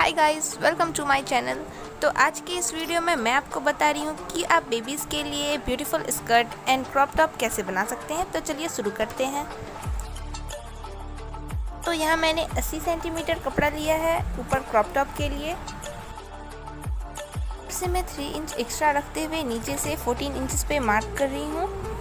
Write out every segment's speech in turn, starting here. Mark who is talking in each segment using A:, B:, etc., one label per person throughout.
A: Hi guys, welcome to my channel. तो आज की इस वीडियो में मैं आपको बता रही हूँ कि आप बेबीज़ के लिए beautiful skirt and crop top कैसे बना सकते हैं। तो चलिए शुरू करते हैं। तो यहाँ मैंने 80 सेंटीमीटर कपड़ा लिया है ऊपर क्रॉप टॉप के लिए। से मैं 3 इंच एक्स्ट्रा रखते हुए नीचे से 14 इंच पे मार्क कर रही हूँ।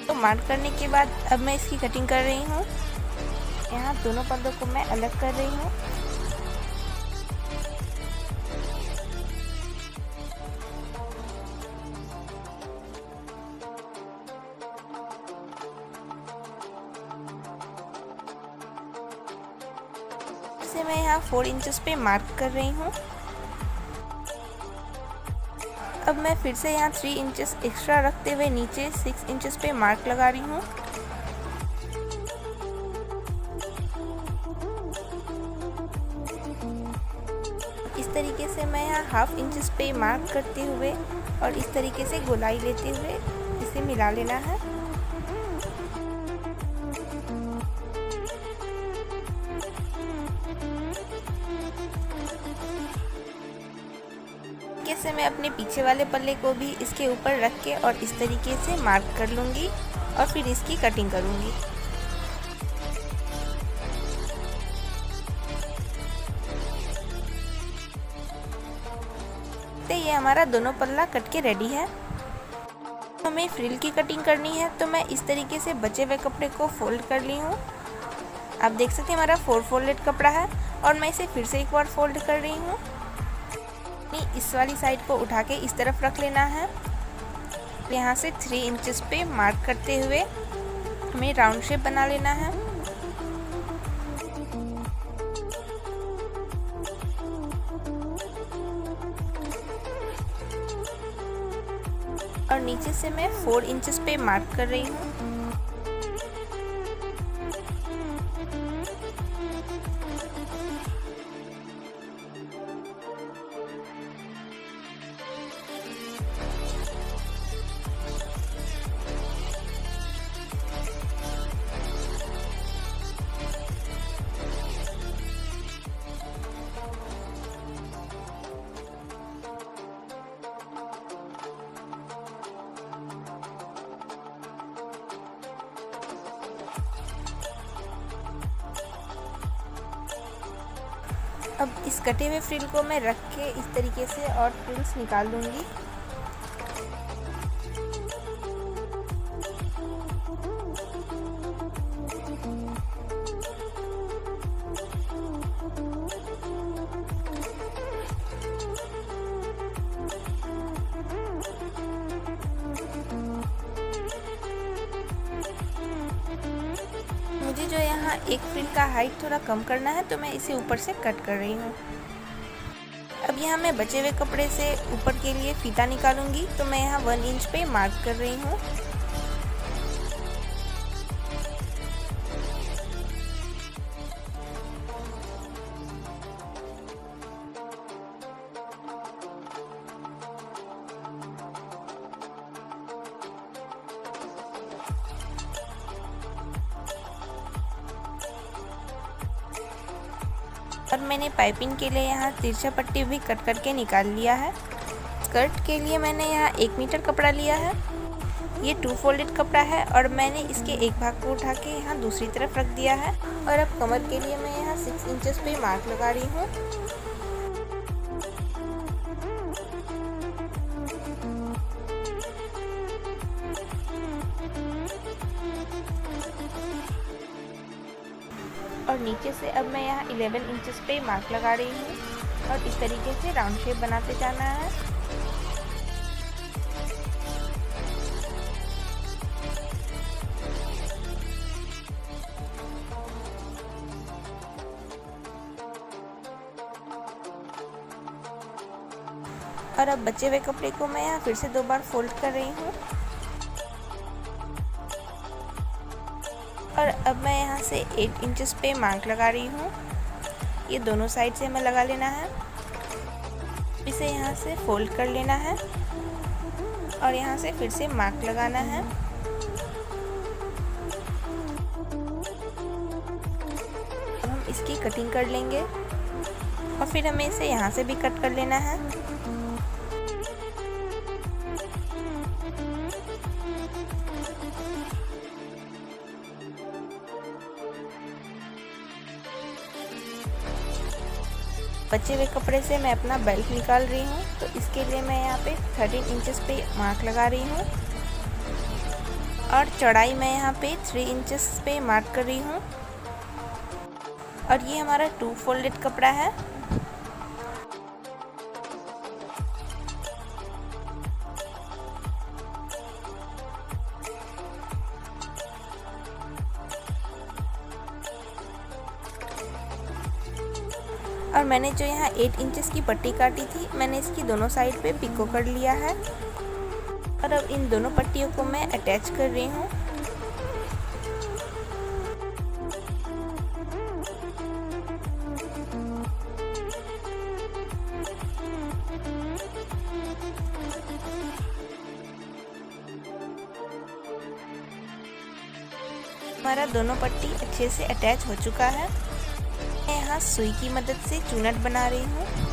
A: तो मार्क करने के बाद अब मैं इसकी कटिंग कर रही हूँ। यहाँ दोनों पल्लों को मैं अलग कर रही हूँ। इसे मैं यहाँ 4 इंचेस पे मार्क कर रही हूँ। अब मैं फिर से यहाँ 3 इंचेस एक्स्ट्रा रखते हुए नीचे 6 इंचेस पे मार्क लगा रही हूँ। इस तरीके से मैं यहाँ हाफ इंचेस पे मार्क करते हुए और इस तरीके से गोलाई लेते हुए इसे मिला लेना है। से मैं अपने पीछे वाले पल्ले को भी इसके ऊपर रख के और इस तरीके से मार्क कर लूँगी और फिर इसकी कटिंग करूँगी। तो ये हमारा दोनों पल्ला कट के रेडी है। हमें फ्रिल की कटिंग करनी है, तो मैं इस तरीके से बचे हुए कपड़े को फोल्ड कर ली हूँ। आप देख सकते हैं हमारा 4 फोल्डेड कपड़ा है और मैं इसे फिर से एक बार फोल्ड कर रही हूँ। इस वाली साइड को उठा के इस तरफ रख लेना है। यहाँ से 3 इंचेस पे मार्क करते हुए हमें राउंड शेप बना लेना है। और नीचे से मैं 4 इंचेस पे मार्क कर रही हूँ। अब इस कटे हुए फ्रिल को मैं रख के इस तरीके से और फ्रिल्स निकाल लूँगी। मुझे जो यहाँ एक फ्रिल का हाइट थोड़ा कम करना है, तो मैं इसे ऊपर से कट कर रही हूँ। अब यहाँ मैं बचे हुए कपड़े से ऊपर के लिए फीता निकालूंगी, तो मैं यहाँ 1 इंच पे मार्क कर रही हूँ। और मैंने पाइपिंग के लिए यहाँ तिरछा पट्टी भी कट करके निकाल लिया है। स्कर्ट के लिए मैंने यहाँ 1 मीटर कपड़ा लिया है। ये 2 फोल्डेड कपड़ा है और मैंने इसके एक भाग को उठा के यहाँ दूसरी तरफ रख दिया है। और अब कमर के लिए मैं यहाँ 6 इंचेस पे मार्क लगा रही हूँ। और नीचे से अब मैं यहाँ 11 इंचेस पे मार्क लगा रही हूँ और इस तरीके से राउंड शेप बनाते जाना है। और अब बचे हुए कपड़े को मैं यहाँ फिर से 2 बार फोल्ड कर रही हूँ और अब मैं यहाँ से 8 इंचेस पे मार्क लगा रही हूँ। ये दोनों साइड से हमें लगा लेना है। इसे यहाँ से फोल्ड कर लेना है और यहाँ से फिर से मार्क लगाना है। अब हम इसकी कटिंग कर लेंगे और फिर हमें इसे यहाँ से भी कट कर लेना है। बचे हुए कपड़े से मैं अपना बेल्ट निकाल रही हूँ, तो इसके लिए मैं यहाँ पे 13 इंचेस पे मार्क लगा रही हूँ और चौड़ाई मैं यहाँ पे 3 इंचेस पे मार्क कर रही हूँ। और ये हमारा 2 फोल्डेड कपड़ा है। और मैंने जो यहाँ 8 इंचेस की पट्टी काटी थी, मैंने इसकी दोनों साइड पे पिको कर लिया है और अब इन दोनों पट्टियों को मैं अटैच कर रही हूँ। हमारा दोनों पट्टी अच्छे से अटैच हो चुका है। मैं यहाँ सुई की मदद से चूनट बना रही हूँ।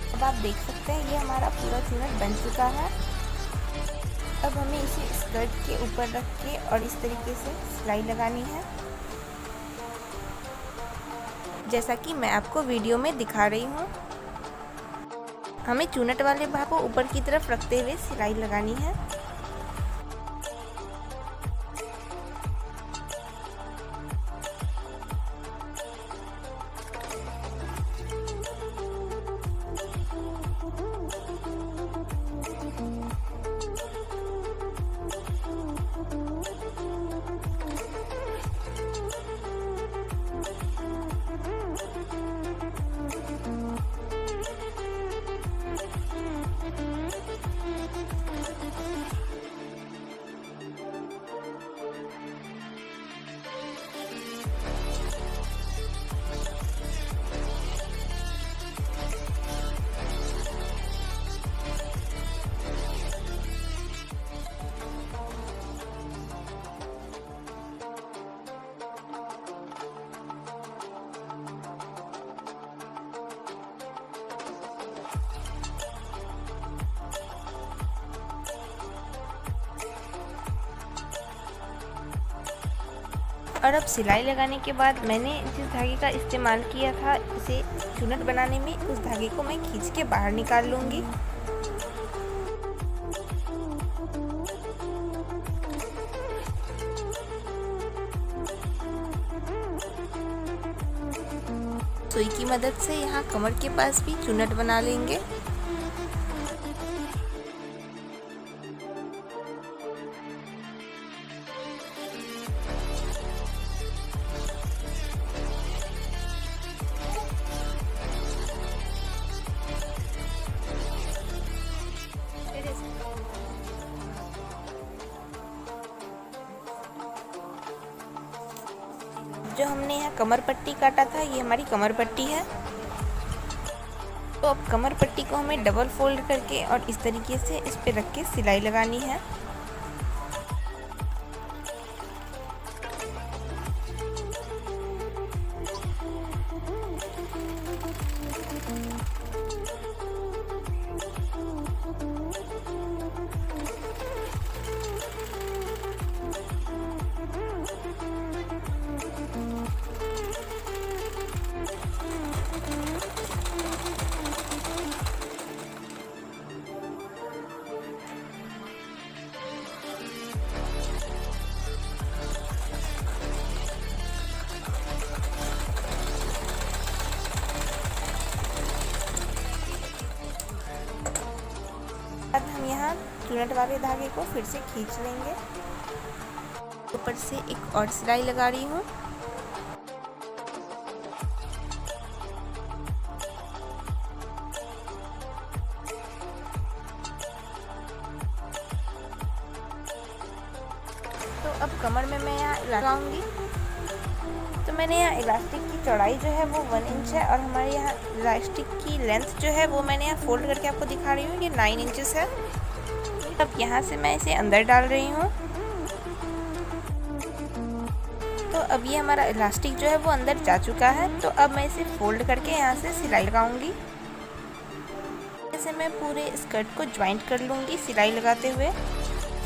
A: अब आप देख सकते हैं ये हमारा पूरा चूनट बन चुका है। अब हमें इसे स्कर्ट के ऊपर रख के और इस तरीके से सिलाई लगानी है, जैसा कि मैं आपको वीडियो में दिखा रही हूँ। हमें चूनट वाले भाग को ऊपर की तरफ रखते हुए सिलाई लगानी है। और अब सिलाई लगाने के बाद मैंने जिस धागे का इस्तेमाल किया था इसे चूनट बनाने में, उस धागे को मैं खींच के बाहर निकाल लूँगी। सुई की मदद से यहाँ कमर के पास भी चूनट बना लेंगे। जो हमने यहाँ कमर पट्टी काटा था, ये हमारी कमर पट्टी है। तो अब कमर पट्टी को हमें डबल फोल्ड करके और इस तरीके से इस पे रख के सिलाई लगानी है। चुनट वाले धागे को फिर से खींच लेंगे। ऊपर से एक और सिलाई लगा रही हूँ। तो अब कमर में मैं यहाँ लगाऊंगी। तो मैंने यहाँ इलास्टिक की चौड़ाई जो है वो 1 इंच है और हमारे यहाँ इलास्टिक की लेंथ जो है वो मैंने यहाँ फोल्ड करके आपको दिखा रही हूँ, ये 9 इंचेस है। अब यहाँ से मैं इसे अंदर डाल रही हूँ। तो अब ये हमारा इलास्टिक जो है वो अंदर जा चुका है। तो अब मैं इसे फोल्ड करके यहाँ से सिलाई लगाऊंगी। जैसे मैं पूरे स्कर्ट को ज्वाइंट कर लूँगी सिलाई लगाते हुए।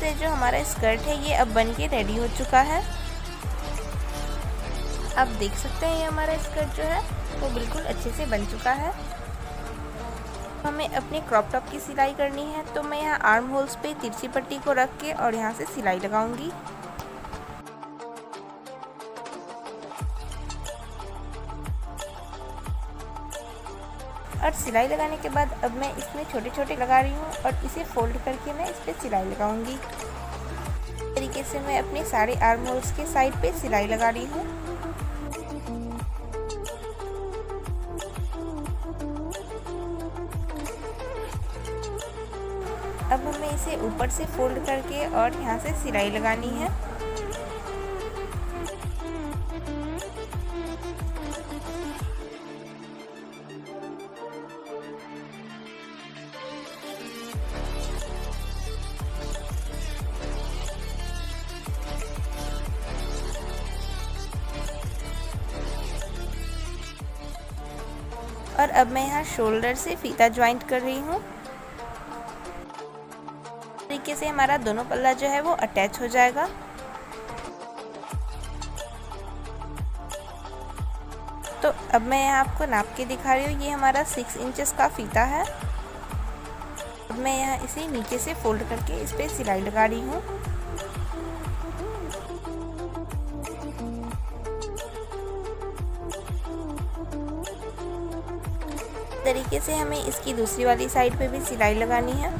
A: तो जो हमारा स्कर्ट है ये अब बन के रेडी हो चुका है। आप देख सकते हैं ये हमारा स्कर्ट जो है वो बिल्कुल अच्छे से बन चुका है। हमें अपने क्रॉप टॉप की सिलाई करनी है। तो मैं यहाँ आर्म होल्स पे तिरछी पट्टी को रख के और यहाँ से सिलाई लगाऊंगी। और सिलाई लगाने के बाद अब मैं इसमें छोटे छोटे लगा रही हूँ और इसे फोल्ड करके मैं इस पर सिलाई लगाऊंगी। इस तरीके से मैं अपने सारे आर्म होल्स के साइड पे सिलाई लगा रही हूँ। अब हमें इसे ऊपर से फोल्ड करके और यहाँ से सिलाई लगानी है। और अब मैं यहाँ शोल्डर से फीता ज्वाइंट कर रही हूँ। तरीके से हमारा दोनों पल्ला जो है वो अटैच हो जाएगा। तो अब मैं यहाँ आपको नाप के दिखा रही हूँ। ये हमारा 6 इंचेस का फीता है। अब मैं यहाँ इसे नीचे से फोल्ड करके इस पर सिलाई लगा रही हूँ। तरीके से हमें इसकी दूसरी वाली साइड पे भी सिलाई लगानी है।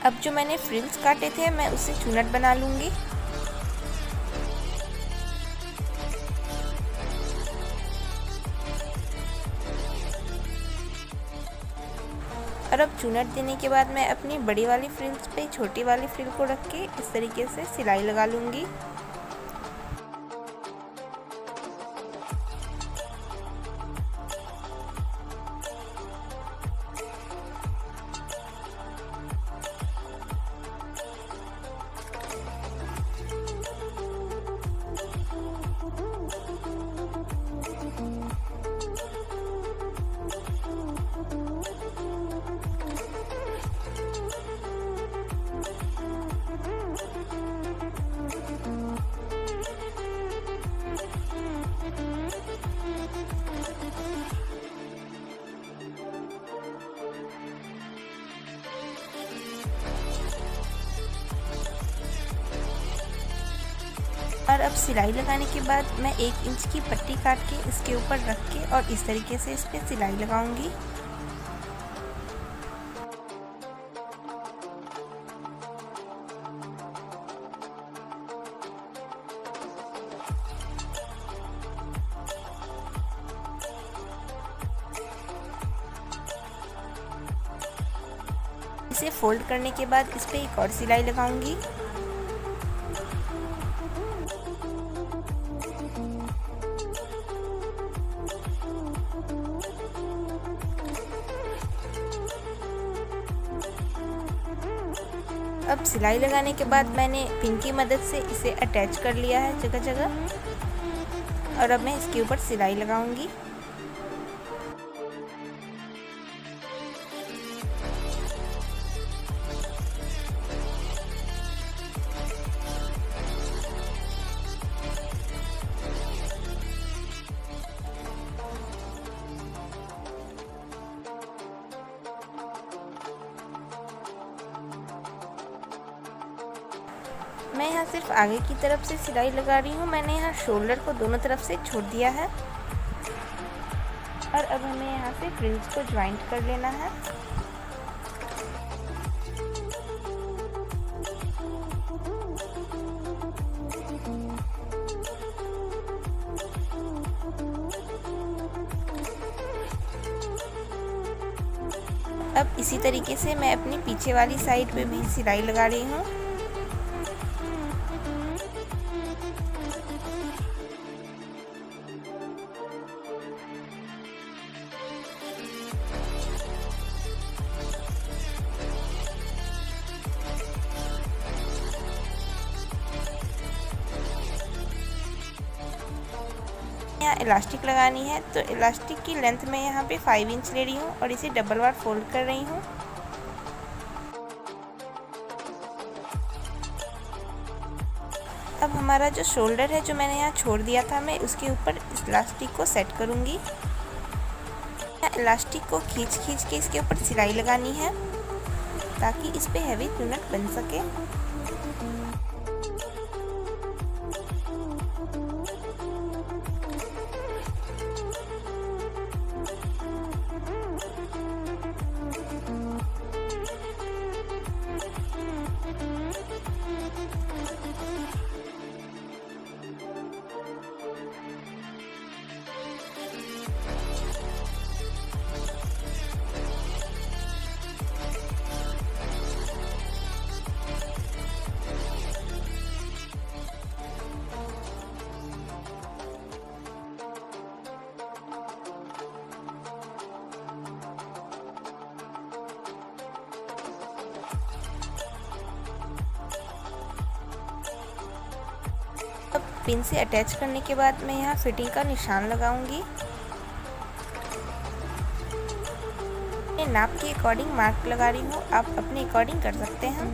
A: अब जो मैंने फ्रिल्स काटे थे मैं उससे चुनट बना लूंगी। और अब चुनट देने के बाद मैं अपनी बड़ी वाली फ्रिल्स पे छोटी वाली फ्रिल को रख के इस तरीके से सिलाई लगा लूंगी। और अब सिलाई लगाने के बाद मैं 1 इंच की पट्टी काट के इसके ऊपर रख के और इस तरीके से इस पर सिलाई लगाऊंगी। इसे फोल्ड करने के बाद इस पर एक और सिलाई लगाऊंगी। अब सिलाई लगाने के बाद मैंने पिन की मदद से इसे अटैच कर लिया है जगह जगह। और अब मैं इसके ऊपर सिलाई लगाऊंगी। मैं यहाँ सिर्फ आगे की तरफ से सिलाई लगा रही हूँ। मैंने यहाँ शोल्डर को दोनों तरफ से छोड़ दिया है और अब हमें यहाँ से फ्रिल्स को ज्वाइंट कर लेना है। अब इसी तरीके से मैं अपनी पीछे वाली साइड पे भी सिलाई लगा रही हूँ। यहाँ इलास्टिक लगानी है तो इलास्टिक की लेंथ मैं यहाँ पे 5 इंच ले रही हूँ और इसे डबल बार फोल्ड कर रही हूँ। अब हमारा जो शोल्डर है जो मैंने यहाँ छोड़ दिया था, मैं उसके ऊपर इस इलास्टिक को सेट करूँगी। इलास्टिक को खींच के इसके ऊपर सिलाई लगानी है ताकि इस पे हैवी यूनिट बन सके। अब पिन से अटैच करने के बाद मैं यहाँ फिटिंग का निशान लगाऊंगी। मैं नाप के अकॉर्डिंग मार्क लगा रही हूँ, आप अपने अकॉर्डिंग कर सकते हैं।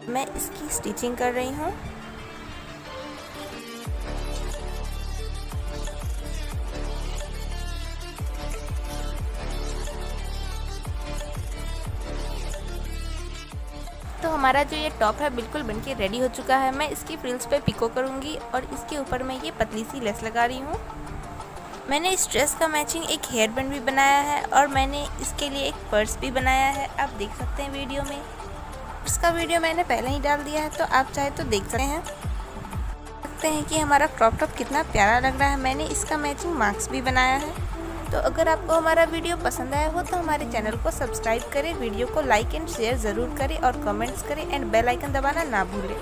A: मैं इसकी स्टिचिंग कर रही हूँ। तो हमारा जो ये टॉप है बिल्कुल बनके रेडी हो चुका है। मैं इसकी फ्रिल्स पे पिको करूँगी और इसके ऊपर मैं ये पतली सी लेस लगा रही हूँ। मैंने इस ड्रेस का मैचिंग एक हेयर बैंड भी बनाया है और मैंने इसके लिए एक पर्स भी बनाया है, आप देख सकते हैं वीडियो में। इसका वीडियो मैंने पहले ही डाल दिया है तो आप चाहे तो देख सकते हैं कि हमारा क्रॉप टॉप कितना प्यारा लग रहा है। मैंने इसका मैचिंग मार्क्स भी बनाया है। तो अगर आपको हमारा वीडियो पसंद आया हो तो हमारे चैनल को सब्सक्राइब करें, वीडियो को लाइक एंड शेयर ज़रूर करें और कमेंट्स करें एंड बेल आइकन दबाना ना भूलें।